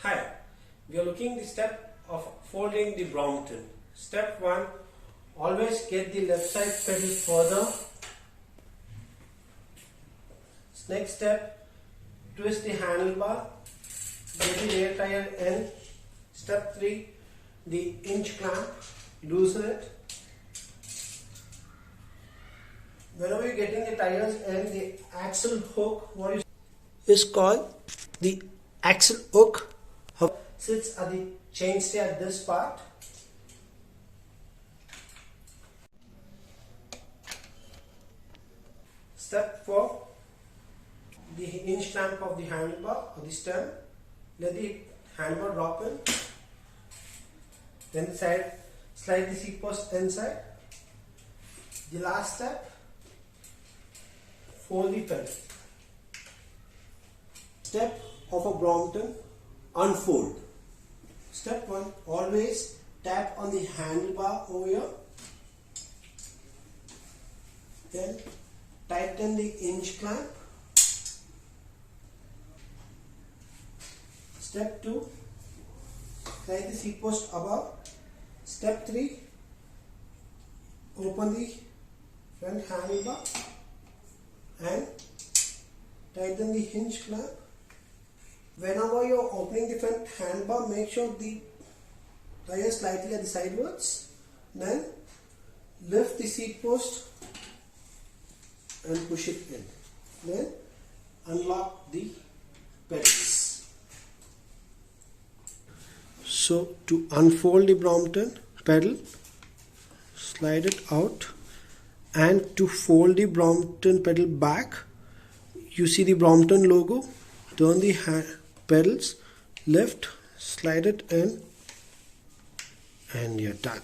Hi, we are looking the step of folding the Brompton. Step 1, always get the left side pedal further. Next step, twist the handlebar, get the rear tire end. Step 3, the hinge clamp, loosen it. Whenever you're getting the tires end, the axle hook, is called the axle hook. Sits at the chainstay at this part. Step 4, the hinge clamp of the handlebar or the stem. Let the handlebar drop in. Then slide the seat post inside. The last step, fold the pedal. Step of a Brompton, unfold. Step 1, always tap on the handlebar over here. Then tighten the hinge clamp. Step 2, slide the seat post above. Step 3, open the front handlebar and tighten the hinge clamp. Whenever you are opening the front handlebar, make sure the tire is slightly at the sidewards. Then lift the seat post and push it in. Then unlock the pedals. So to unfold the Brompton pedal, slide it out, and to fold the Brompton pedal back, you see the Brompton logo. Turn the pedals, lift, slide it in, and you're done.